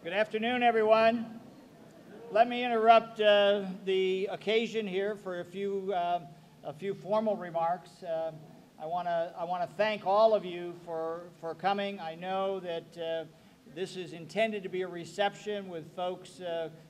Good afternoon, everyone. Let me interrupt the occasion here for a few formal remarks. I want to thank all of you for coming. I know that this is intended to be a reception with folks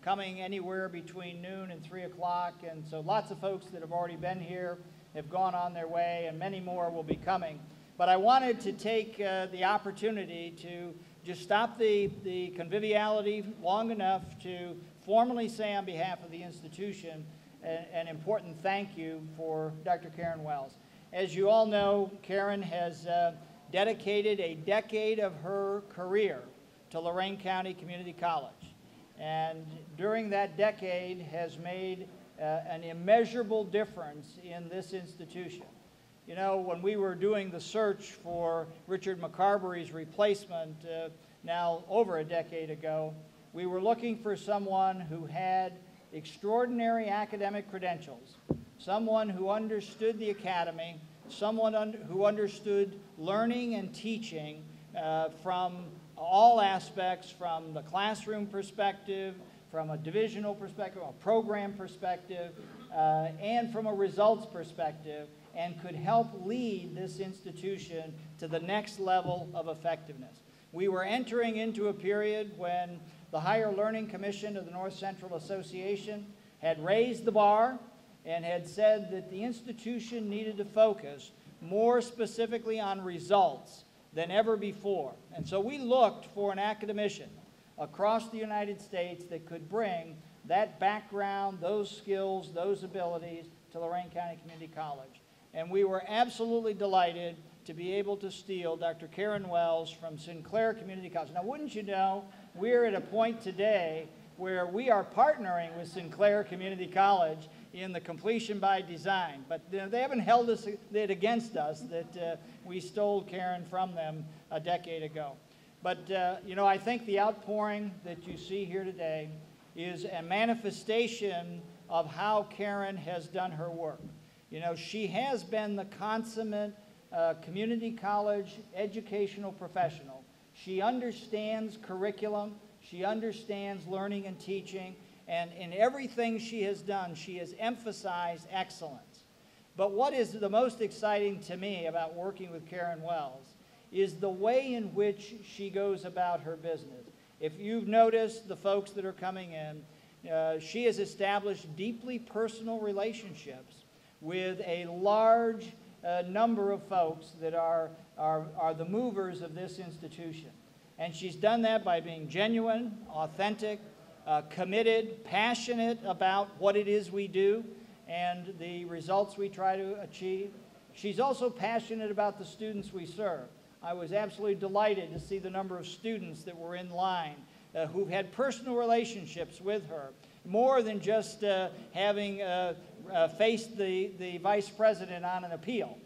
coming anywhere between noon and 3 o'clock, and so lots of folks that have already been here have gone on their way, and many more will be coming. But I wanted to take the opportunity to just stop the conviviality long enough to formally say on behalf of the institution an important thank you for Dr. Karen Wells. As you all know, Karen has dedicated a decade of her career to Lorain County Community College, and during that decade has made an immeasurable difference in this institution. You know, when we were doing the search for Richard McCarberry's replacement now over a decade ago, we were looking for someone who had extraordinary academic credentials, someone who understood the academy, someone who understood learning and teaching from all aspects, from the classroom perspective, from a divisional perspective, a program perspective, and from a results perspective, and could help lead this institution to the next level of effectiveness. We were entering into a period when the Higher Learning Commission of the North Central Association had raised the bar and had said that the institution needed to focus more specifically on results than ever before. And so we looked for an academician across the United States that could bring that background, those skills, those abilities to Lorain County Community College. And we were absolutely delighted to be able to steal Dr. Karen Wells from Sinclair Community College. Now, wouldn't you know, we're at a point today where we are partnering with Sinclair Community College in the completion by design. But they haven't held it against us that we stole Karen from them a decade ago. But, you know, I think the outpouring that you see here today is a manifestation of how Karen has done her work. You know, she has been the consummate community college educational professional. She understands curriculum, she understands learning and teaching, and in everything she has done, she has emphasized excellence. But what is the most exciting to me about working with Karen Wells is the way in which she goes about her business. If you've noticed the folks that are coming in, she has established deeply personal relationships with a large number of folks that are the movers of this institution. And she's done that by being genuine, authentic, committed, passionate about what it is we do and the results we try to achieve. She's also passionate about the students we serve. I was absolutely delighted to see the number of students that were in line who've had personal relationships with her, more than just having faced the vice president on an appeal.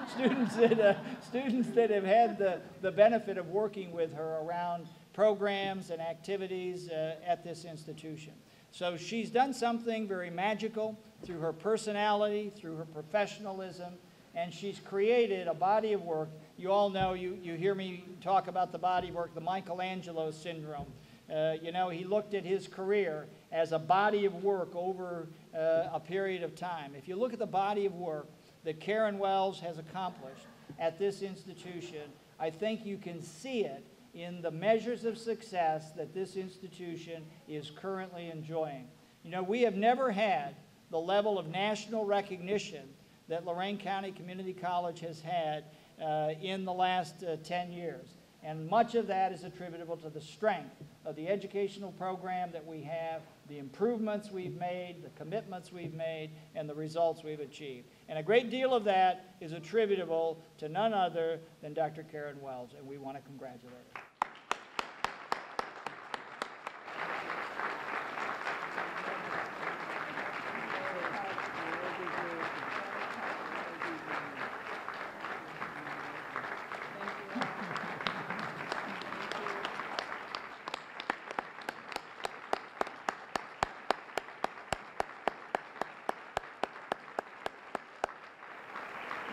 Students that have had the benefit of working with her around programs and activities at this institution. So she's done something very magical through her personality, through her professionalism, and she's created a body of work. You all know, you hear me talk about the body of work, the Michelangelo syndrome. You know, he looked at his career as a body of work over a period of time. If you look at the body of work that Karen Wells has accomplished at this institution, I think you can see it in the measures of success that this institution is currently enjoying. You know, we have never had the level of national recognition that Lorain County Community College has had in the last 10 years. And much of that is attributable to the strength of the educational program that we have, the improvements we've made, the commitments we've made, and the results we've achieved. And a great deal of that is attributable to none other than Dr. Karen Wells, and we want to congratulate her.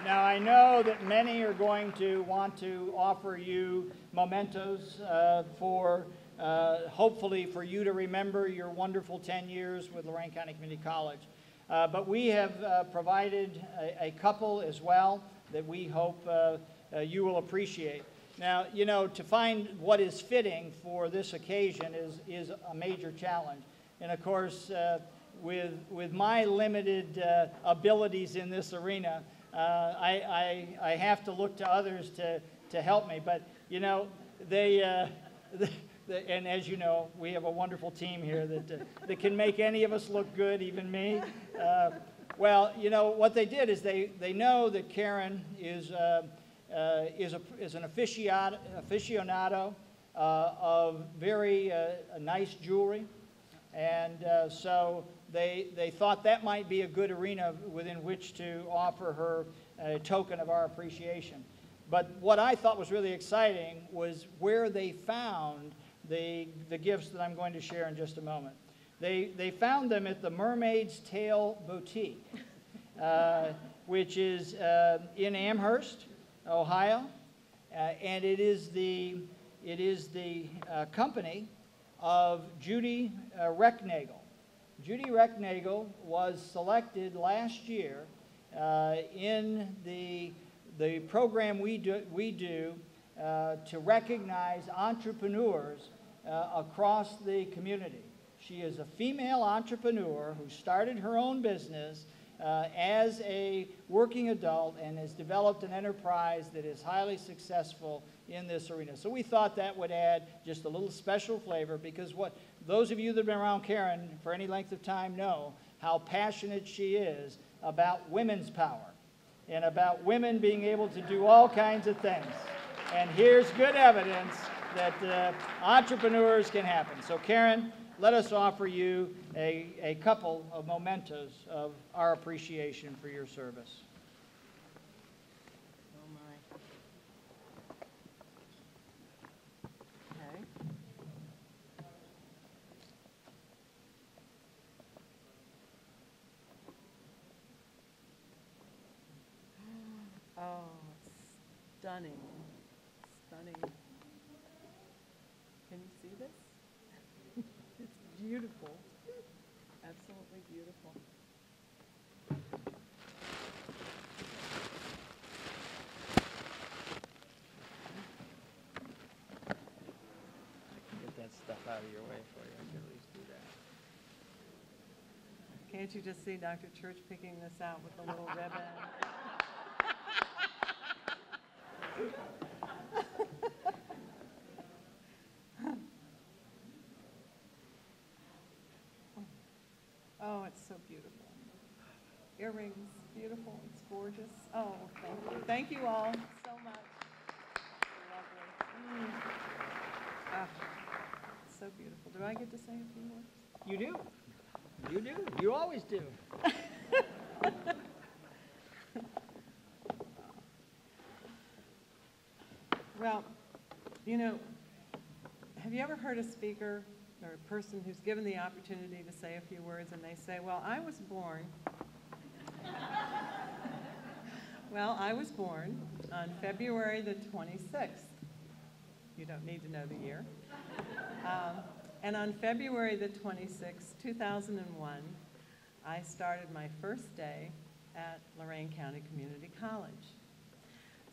Now, I know that many are going to want to offer you mementos for hopefully for you to remember your wonderful 10 years with Lorain County Community College. But we have provided a couple as well that we hope you will appreciate. Now, you know, to find what is fitting for this occasion is a major challenge. And of course, with my limited abilities in this arena, I have to look to others to help me. But, you know, and as you know, we have a wonderful team here that can make any of us look good, even me. Well, you know, what they did is they know that Karen is an aficionado of very nice jewelry. And so they thought that might be a good arena within which to offer her a token of our appreciation. But what I thought was really exciting was where they found the gifts that I'm going to share in just a moment. They found them at the Mermaid's Tail Boutique, which is in Amherst, Ohio, and it is the company of Judy Recknagel. Judy Recknagel was selected last year in the program we do to recognize entrepreneurs across the community. She is a female entrepreneur who started her own business as a working adult and has developed an enterprise that is highly successful in this arena. So we thought that would add just a little special flavor, because what those of you that have been around Karen for any length of time know how passionate she is about women's power and about women being able to do all kinds of things. And here's good evidence that entrepreneurs can happen. So Karen, let us offer you a couple of mementos of our appreciation for your service. Oh my. Okay. Oh, stunning. Stunning. Can you see this? It's beautiful. Absolutely beautiful. Get that stuff out of your way for you. I can at least do that. Can't you just see Dr. Church picking this out with a little ribbon? Oh, it's so beautiful. Earrings, beautiful. It's gorgeous. Oh, thank you. Thank you all so much. Lovely. Ah, so beautiful. Do I get to say a few words? You do. You do. You always do. Well, you know, have you ever heard a speaker or a person who's given the opportunity to say a few words and they say, well, I was born. Well, I was born on February the 26th. You don't need to know the year. And on February the 26th, 2001, I started my first day at Lorain County Community College.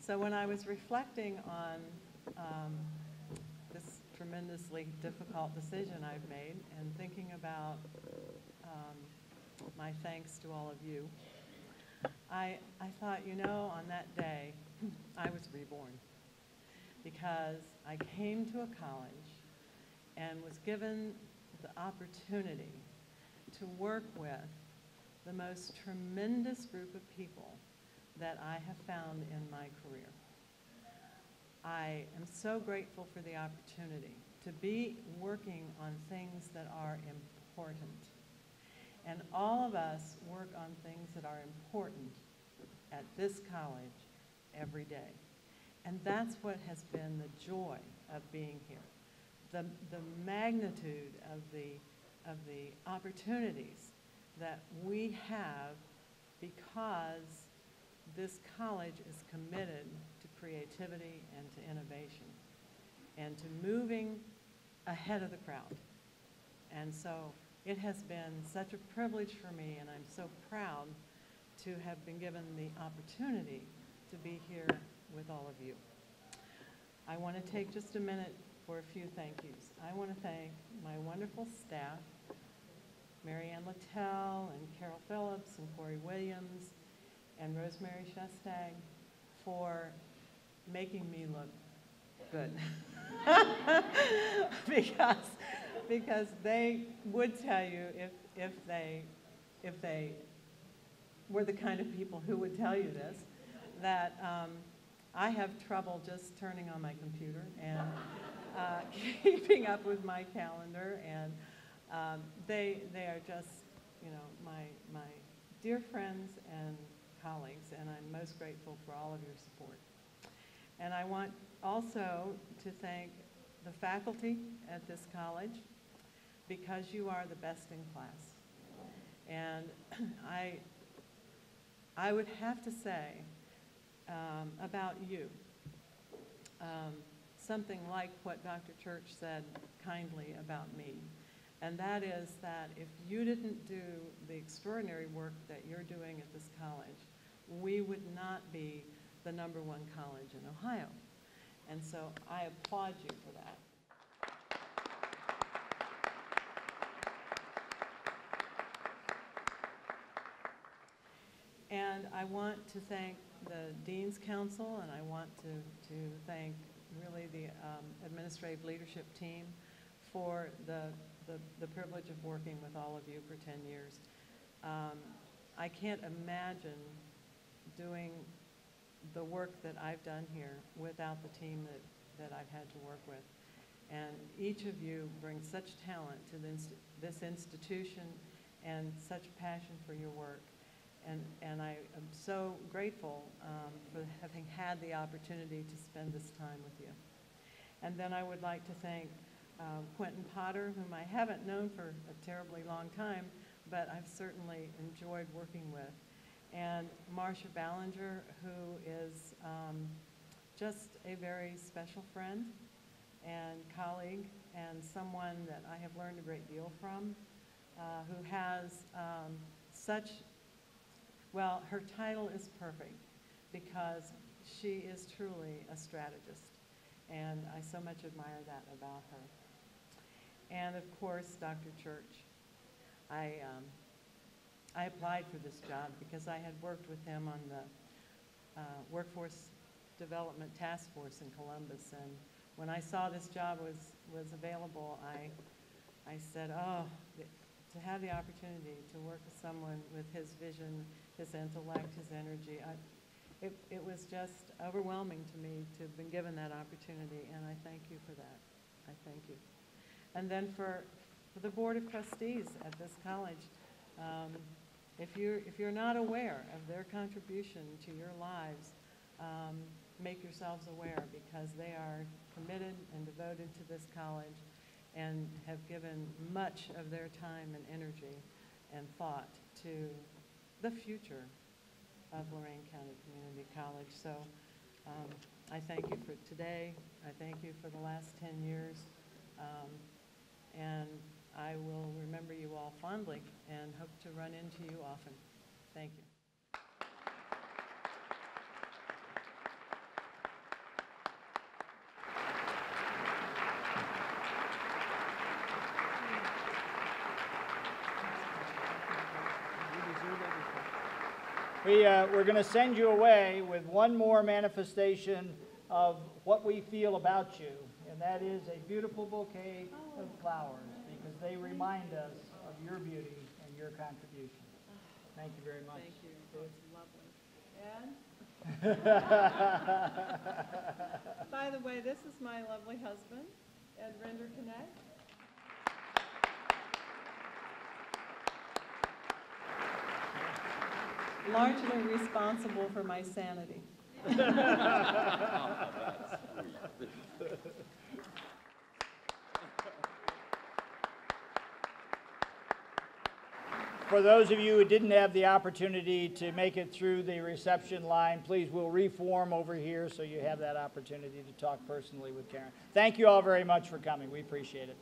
So when I was reflecting on this tremendously difficult decision I've made and thinking about my thanks to all of you, I thought, you know, on that day, I was reborn, because I came to a college and was given the opportunity to work with the most tremendous group of people that I have found in my career. I am so grateful for the opportunity to be working on things that are important. And all of us work on things that are important at this college every day. And that's what has been the joy of being here. The magnitude of the opportunities that we have, because this college is committed to creativity and to innovation and to moving ahead of the crowd. And so it has been such a privilege for me, and I'm so proud to have been given the opportunity to be here with all of you. I want to take just a minute for a few thank yous. I want to thank my wonderful staff, Mary Ann Littell and Carol Phillips and Corey Williams and Rosemary Shestag for making me look good. because they would tell you if they were the kind of people who would tell you this, that I have trouble just turning on my computer and keeping up with my calendar, and they are just, you know, my dear friends and colleagues, and I'm most grateful for all of your support. And I want also to thank the faculty at this college, because you are the best in class. And I would have to say about you something like what Dr. Church said kindly about me, and that is that if you didn't do the extraordinary work that you're doing at this college, we would not be the #1 college in Ohio. And so I applaud you for that. And I want to thank the Dean's Council, and I want to thank really the administrative leadership team for the privilege of working with all of you for 10 years. I can't imagine doing the work that I've done here without the team that I've had to work with. And each of you brings such talent to this institution and such passion for your work. And I am so grateful for having had the opportunity to spend this time with you. And then I would like to thank Quentin Potter, whom I haven't known for a terribly long time, but I've certainly enjoyed working with. And Marcia Ballinger, who is just a very special friend and colleague, and someone that I have learned a great deal from, who has such, well, her title is perfect because she is truly a strategist, and I so much admire that about her. And of course, Dr. Church. I applied for this job because I had worked with him on the Workforce Development Task Force in Columbus, and when I saw this job was available, I said, oh, to have the opportunity to work with someone with his vision, his intellect, his energy, it was just overwhelming to me to have been given that opportunity, and I thank you for that. I thank you. And then for the Board of Trustees at this college, if you're not aware of their contribution to your lives, make yourselves aware, because they are committed and devoted to this college and have given much of their time and energy and thought to the future of Lorain County Community College. So I thank you for today. I thank you for the last 10 years. And I will remember you all fondly and hope to run into you often. Thank you. We're going to send you away with one more manifestation of what we feel about you, and that is a beautiful bouquet of flowers, because they remind us of your beauty and your contribution. Thank you very much. Thank you. It's lovely. And by the way, this is my lovely husband, Ed Render Connect. Largely responsible for my sanity. for those of you who didn't have the opportunity to make it through the reception line, please, we'll reform over here so you have that opportunity to talk personally with Karen. Thank you all very much for coming. We appreciate it.